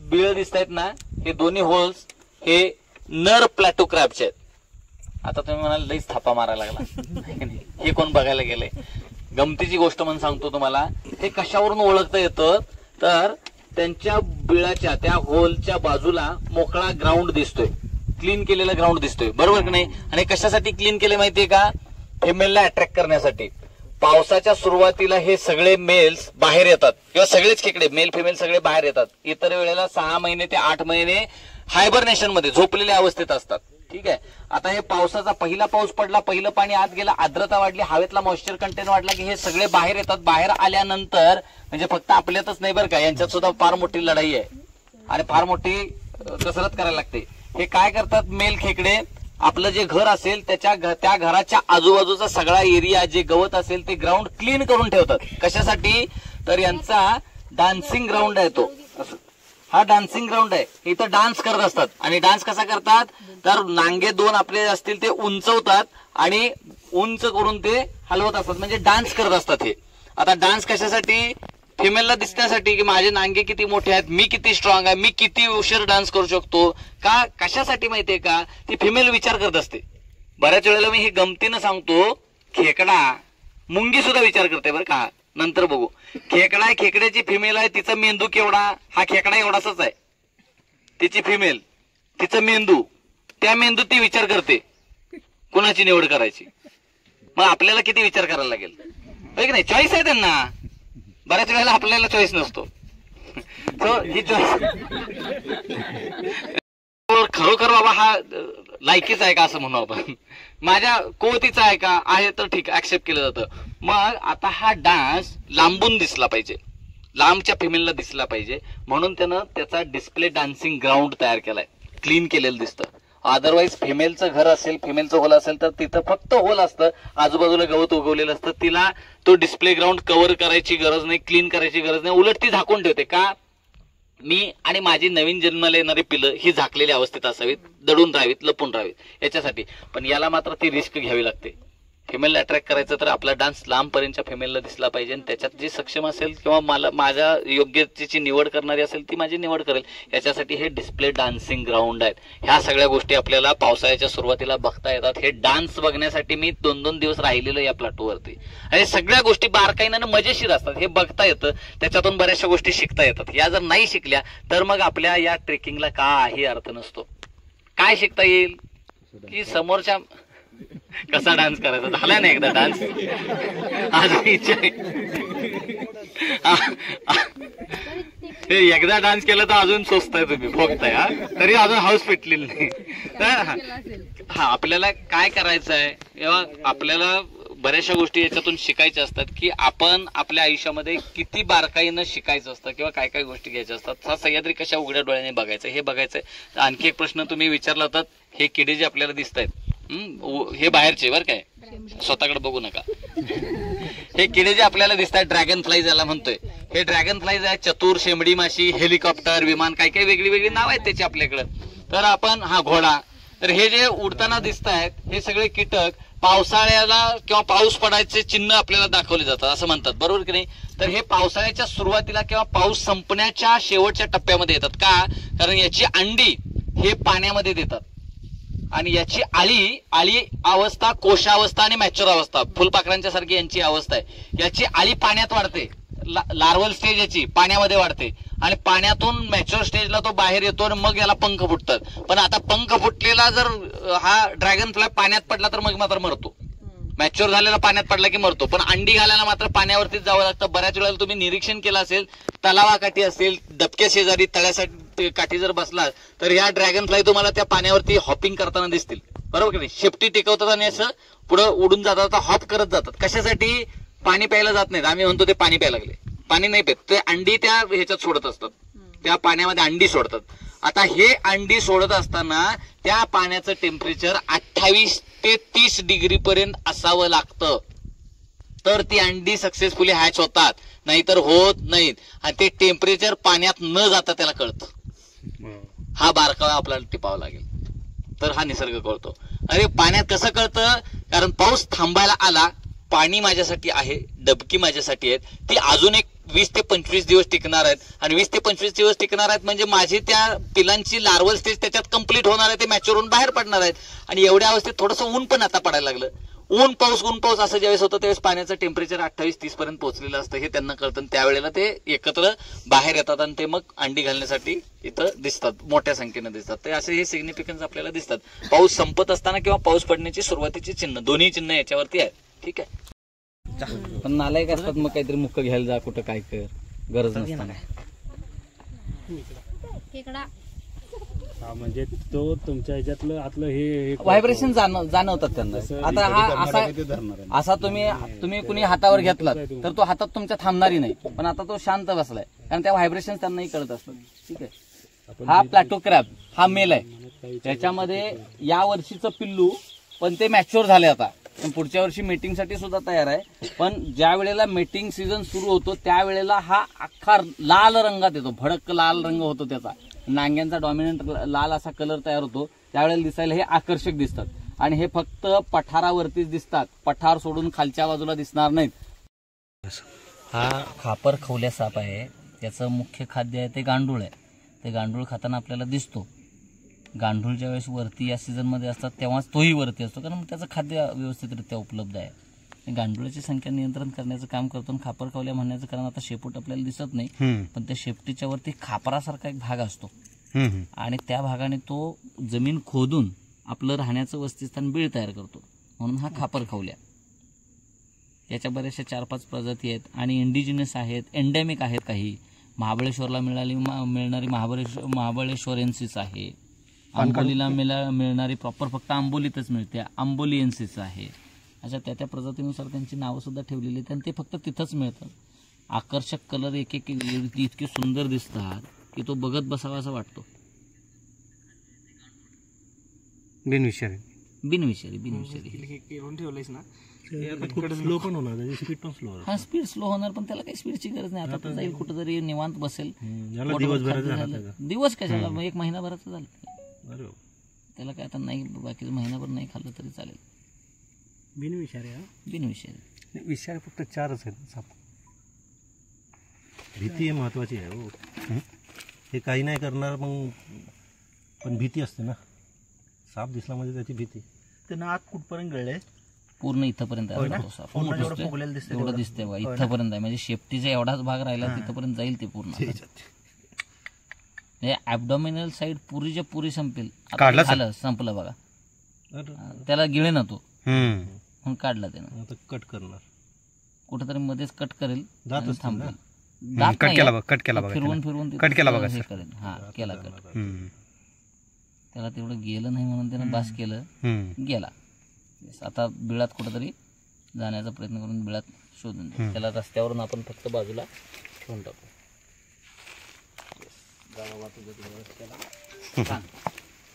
S2: बिळ दिसत आहेत ना, हे दोन्ही होल्स हे नर प्लाटू क्रॅबचे आहेत. आता तुम्ही म्हणाल लईच थापा मारायला लागला, हे कोण बघायला गेले? गमतीची गोष्ट म्हणून सांगतो तुम्हाला. हे कशावरून ओळखता येतं तर त्यांच्या बिळाच्या त्या होलच्या बाजूला मोकळा ग्राउंड दिसतोय, क्लीन केलेला ग्राउंड दिसतोय. बरोबर की नाही? आणि कशासाठी क्लीन केले माहितीये का? फिमेलला अट्रॅक्ट करण्यासाठी. पावसाच्या सुरुवातीला हे सगळे मेल्स बाहेर येतात, किंवा सगळेच खेकडे मेल फिमेल सगळे बाहेर येतात. इतर वेळेला 6 महिने ते 8 महिने हायबरनेशन मध्ये झोपलेल्या अवस्थेत असतात. ठीक आहे. आता हे पावसाचा पहिला पाऊस पडला, पहिलं पाणी आत गेलं, आर्द्रता वाढली, हवेतला मॉइश्चर कंटेंट वाढला की हे सगळे बाहेर येतात. बाहेर आल्यानंतर म्हणजे फक्त आपल्यातच नाही बरं का, यांच्यात सुद्धा फार मोठी लढाई आहे आणि फार मोठी कसरत करायला लागते. हे काय करतात मेल खेकडे, आपलं जे घर असेल त्या घराच्या आजूबाजूचा सगळा एरिया, जे गवत असेल ते ग्राउंड क्लीन करून ठेवतात. कशासाठी? तर यांचा डान्सिंग ग्राउंड आहे तो. हा डान्सिंग ग्राउंड आहे. इथं डान्स करत असतात. आणि डान्स कसा करतात तर नांगे 2 आपले असतील ते उंचवतात आणि उंच करून ते हलवत असतात, म्हणजे डान्स करत असतात. हे आता डान्स कशासाठी? फिमेलला दिसण्यासाठी की माझे नांगे किती मोठे आहेत, मी किती स्ट्रॉंग आहे, मी किती उशीर डान्स करू शकतो. का कशासाठी माहितीये का? ती फिमेल विचार करत असते. बऱ्याच वेळेला मी हे गमतीनं सांगतो, खेकडा, मुंगी सुद्धा विचार करते बरं का, नंतर बघू. खेकडा, खेकड्याची फिमेल आहे, तिचा मेंदू केवढा? हा खेकडा एवढाच आहे. तिची फिमेल, तिचा मेंदू, त्या मेंदूत ती विचार करते कुणाची निवड करायची. मग आपल्याला किती विचार करायला लागेल, की नाही? चॉईस आहे त्यांना. बऱ्याच वेळेला आपल्याला चॉईस नसतो. ही चॉईस खरोखर बाबा हा लायकीचा आहे का असं म्हणू आपण, माझ्या कोवतीचा आहे का, आहे तर ठीक, ऍक्सेप्ट केलं जातं. मग आता हा डान्स लांबून दिसला पाहिजे, लांबच्या फिमेलला दिसला पाहिजे, म्हणून त्यानं त्याचा डिस्प्ले डान्सिंग ग्राउंड तयार केलाय, क्लीन केलेलं दिसतं. अदरवाईज फिमेलचं घर असेल, फिमेलचं होल असेल तर तिथं फक्त होल असतं, आजूबाजूला गवत उगवलेलं असतं. तिला तो डिस्प्ले ग्राउंड कव्हर करायची गरज नाही, क्लीन करायची गरज नाही. उलट ती झाकून ठेवते. का? मी आणि माझी नवीन जन्माला येणारी पिलं ही झाकलेल्या अवस्थेत असावीत, दडून राहावीत, लपून राहावीत, याच्यासाठी. पण याला मात्र ती रिस्क घ्यावी लागते. फिमेलला अट्रॅक्ट करायचं तर आपला डान्स लांबपर्यंतच्या फिमेलला दिसला पाहिजे आणि त्याच्यात जी सक्षम असेल किंवा मला माझ्या योग्यतेची निवड करणारी असेल ती माझी निवड करेल. याच्यासाठी हे डिस्प्ले डान्सिंग ग्राउंड आहेत. ह्या सगळ्या गोष्टी आपल्याला पावसाळ्याच्या सुरुवातीला बघता येतात. हे डान्स बघण्यासाठी मी 2-2 दिवस राहिलेलो या प्लॅटूवरती. आणि सगळ्या गोष्टी बारकाईनं मजेशीर असतात. हे बघता येतं, त्याच्यातून बऱ्याचशा गोष्टी शिकता येतात. या जर नाही शिकल्या तर मग आपल्या या ट्रेकिंगला काही अर्थ नसतो. काय शिकता येईल की समोरच्या कसा डान्स करायचा, झाला ना एकदा डान्स, अजून इच्छा एकदा डान्स केला तर अजून सोचताय तुम्ही, भोगताय, हा तरी अजून हाऊस पेटलेली नाही. तर हा आपल्याला काय करायचं आहे, किंवा आपल्याला बऱ्याचशा गोष्टी याच्यातून शिकायच्या असतात की आपण आपल्या आयुष्यामध्ये किती बारकाईनं शिकायचं असतं किंवा काय काय गोष्टी घ्यायच्या असतात. हा सह्याद्री कशा उघड्या डोळ्याने बघायचं हे बघायचंय. आणखी एक प्रश्न तुम्ही विचारला होता, हे किडे जे आपल्याला दिसत आहेत हे बाहेरचे बरं काय, स्वतःकडे बघू नका. हे किडे जे आपल्याला दिसतात ड्रॅगन फ्लाय ज्याला म्हणतोय, हे ड्रॅगन फ्लाईज आहे. चतुर, शेंबडी माशी, हेलिकॉप्टर, विमान, काय काय वेगळी वेगळी नाव आहेत त्याची आपल्याकडे. तर आपण हा घोडा, तर हे जे उडताना दिसत आहेत हे सगळे कीटक पावसाळ्याला किंवा पाऊस पडायचे चिन्ह आपल्याला दाखवले जातात असं म्हणतात, बरोबर की नाही. तर हे पावसाळ्याच्या सुरुवातीला किंवा पाऊस संपण्याच्या शेवटच्या टप्प्यामध्ये येतात. का, कारण याची अंडी हे पाण्यामध्ये देतात आणि याची आळी अवस्था, कोशावस्था आणि मॅच्युअर अवस्था, फुलपाखरांच्या सारखी यांची अवस्था आहे. याची आळी पाण्यात वाढते, लार्वल स्टेज याची पाण्यामध्ये वाढते आणि पाण्यातून मॅच्युअर स्टेजला तो बाहेर येतो आणि मग याला पंख फुटतात. पण आता पंख फुटलेला जर हा ड्रॅगन फ्लाय पाण्यात पडला तर मग मात्र मरतो. मॅच्युअर झालेला पाण्यात पडला की मरतो. पण अंडी घालायला मात्र पाण्यावरतीच जावं लागतं. बऱ्याच वेळेला तुम्ही निरीक्षण केलं असेल, तलावाकाठी असेल, दबक्या शेजारी तळ्यासाठी काठी जर बसला तर ह्या ड्रॅगन फ्लाय तुम्हाला त्या पाण्यावरती हॉपिंग करताना दिसतील, बरोबर की नाही. शेपटी टेकवतात आणि असं पुढे उडून जातात, हॉप करत जातात. कशासाठी, पाणी प्यायला जात नाहीत. आम्ही म्हणतो ते पाणी प्यायला लागले, पाणी नाही पित, ते अंडी त्या ह्याच्यात सोडत असतात, त्या पाण्यामध्ये अंडी सोडतात. आता हे अंडी सोडत असताना त्या पाण्याचं टेम्परेचर 28 ते 30 डिग्री पर्यंत असावं लागतं, तर ती अंडी सक्सेसफुली हॅच होतात, नाहीतर होत नाहीत. आणि ते टेम्परेचर पाण्यात न जाता त्याला कळतं. हा बारकावा आपल्याला टिपावा लागेल तर हा निसर्ग कळतो. अरे पाण्यात कसं कळतं, कारण पाऊस थांबायला आला, पाणी माझ्यासाठी आहे, डबकी माझ्यासाठी आहेत, ती अजून एक 20 ते 25 दिवस टिकणार आहेत. आणि 20 ते 25 दिवस टिकणार आहेत म्हणजे माझी त्या पिलांची लार्वल स्टेज त्याच्यात कंप्लीट होणार आहे, ते मॅच्युअर होऊन बाहेर पडणार आहेत. आणि एवढ्या अवस्थेत थोडंसं ऊन पण आता पडायला लागलं. ऊन पाऊस असं ज्यावेळेस होतं त्यावेळेस पाण्याचं टेम्परेचर 28-30 पर्यंत पोहोचलेलं असतं, हे त्यांना कळतं. त्यावेळेला ते एकत्र बाहेर येतात आणि ते मग अंडी घालण्यासाठी इथं दिसतात, मोठ्या संख्येनं दिसतात. ते असे हे सिग्निफिकन्स आपल्याला दिसतात. पाऊस संपत असताना किंवा पाऊस पडण्याची सुरुवातीची चिन्ह, दोन्ही चिन्ह याच्यावरती आहेत. ठीक आहे.
S3: पण नालायक असतात, मग काहीतरी मुक्क घ्यायला जा, कुठं काय कर, गरज नसताना.
S4: म्हणजे तो तुमच्या ह्याच्यातलं आतलं हे
S3: व्हायब्रेशन जाणवतात त्यांना. आता हा असा तुम्ही कुणी हातावर घेतलात तर तो हातात तुमच्या थांबणारी नाही, पण आता तो शांत बसलाय कारण त्या व्हायब्रेशन त्यांनाही कळत असतात. ठीक आहे. हा प्लॅटो क्रॅब, हा मेल आहे. त्याच्यामध्ये या वर्षीचं पिल्लू, पण ते मॅच्युअर झाले आता, पण पुढच्या वर्षी मेटिंगसाठी सुद्धा तयार आहे. पण ज्या वेळेला मेटिंग सीझन सुरू होतो त्यावेळेला हा अख्खा लाल रंगात येतो, भडक लाल रंग होतो त्याचा, नांग्यांचा डॉमिनंट लाल असा कलर तयार होतो. त्यावेळेला दिसायला हे आकर्षक दिसतात. आणि हे फक्त पठारावरतीच दिसतात, पठार सोडून खालच्या बाजूला दिसणार नाहीत.
S6: हा खापर खवल्या साप आहे. त्याचं मुख्य खाद्य आहे ते गांडूळ आहे. ते गांडूळ खाताना आपल्याला दिसतो. गांडूळ ज्या वेळेस वरती या सीझनमध्ये असतात तेव्हाच तोही वरती असतो, कारण त्याचं खाद्य व्यवस्थितरित्या उपलब्ध आहे. गांडुळाची संख्या नियंत्रण करण्याचं काम करतो. आणि खापर खवल्या म्हणण्याचं कारण आता शेपूट आपल्याला दिसत नाही, पण त्या शेपटीच्या वरती खापरासारखा एक भाग असतो आणि त्या भागाने तो जमीन खोदून आपलं राहण्याचं वसतिस्थान बीळ तयार करतो, म्हणून हा खापर खवल्या. याच्या बऱ्याचशा 4-5 प्रजाती आहेत आणि इंडिजिनस आहेत, एंडेमिक आहेत. काही महाबळेश्वरला मिळणारी महाबळेश्वरेन्सिस आहे, आंबोलीला मिळणारी प्रॉपर फक्त आंबोलीतच मिळते, आंबोलियन्सिस आहे. अशा त्या प्रजातीनुसार त्यांची नावं सुद्धा ठेवलेली आहेत आणि ते फक्त तिथंच मिळतात. आकर्षक कलर एक इतके सुंदर दिसतात की तो बघत बसावा असं वाटतो.
S1: बिनविषारी
S4: स्लो पण होणार, स्पीड पण स्लो.
S6: हा, स्पीड स्लो होणार, पण त्याला काही स्पीडची गरज नाही. आता जाईल कुठं तरी निवांत बसेल. दिवस कशाला, 1 महिनाभराचं झालं त्याला काय, आता नाही बाकी महिनाभर नाही खाल्लं तरी चालेल.
S4: बिनविषारी हा
S6: बिनविषारी.
S4: विषारी फक्त 4च आहेत साप. भीती महत्वाची आहे हो. हे काही नाही करणार मग पण भीती असते ना. साप दिसला म्हणजे त्याची भीती. ते आत कुठपर्यंत गळले
S6: पूर्ण इथपर्यंत आहे तो साप. पूर्ण एवढं दिसतंय बघा इथपर्यंत आहे म्हणजे शेपटीचा एवढाच भाग राहिला तिथपर्यंत जाईल ते पूर्ण. म्हणजे ॲबडॉमिनल साईड पुरीच्या पुरी संपेल. झालं संपलं बघा. त्याला गिळे ना तो म्हणून काढला त्यानं.
S4: कट करणार
S6: कुठेतरी मध्येच कट करेल थांबेल.
S1: कट केला
S6: फिरवून
S1: कट केला बघा
S6: हे करेल. हा केला कट. त्याला तेवढं गेलं नाही म्हणून त्यानं बास केलं गेला. आता बिळात कुठेतरी जाण्याचा प्रयत्न करून बिळात शोधून त्याला रस्त्यावरून आपण फक्त बाजूला ठेवून टाकू.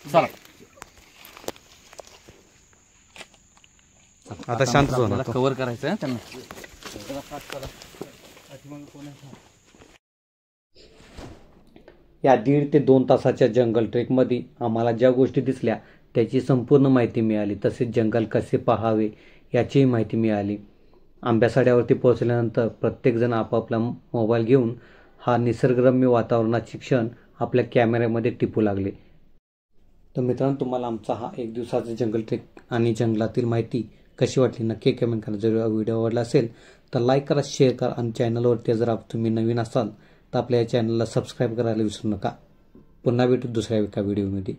S6: चला
S1: आता शांत होणार.
S6: कव्हर करायचं आहे त्यांना.
S1: या 1.5 ते 2 तासाच्या जंगल ट्रेकमध्ये आम्हाला ज्या गोष्टी दिसल्या त्याची संपूर्ण माहिती मिळाली. तसेच जंगल कसे पाहावे याचीही माहिती मिळाली. आंब्यासाड्यावरती पोहोचल्यानंतर प्रत्येकजण आपापला मोबाईल घेऊन हा निसर्गरम्य वातावरणाचे क्षण आपल्या कॅमेऱ्यामध्ये टिपू लागले. तर मित्रांनो, तुम्हाला आमचा हा 1 दिवसाचा जंगल ट्रेक आणि जंगलातील माहिती कशी वाटली नक्की कमेंट करा. जर व्हिडिओ आवडला असेल तर लाईक करा, शेअर करा आणि चॅनलवरती जर तुम्ही नवीन असाल तर आपल्या या चॅनलला सबस्क्राईब करायला विसरू नका. पुन्हा भेटू दुसऱ्या एका व्हिडिओमध्ये.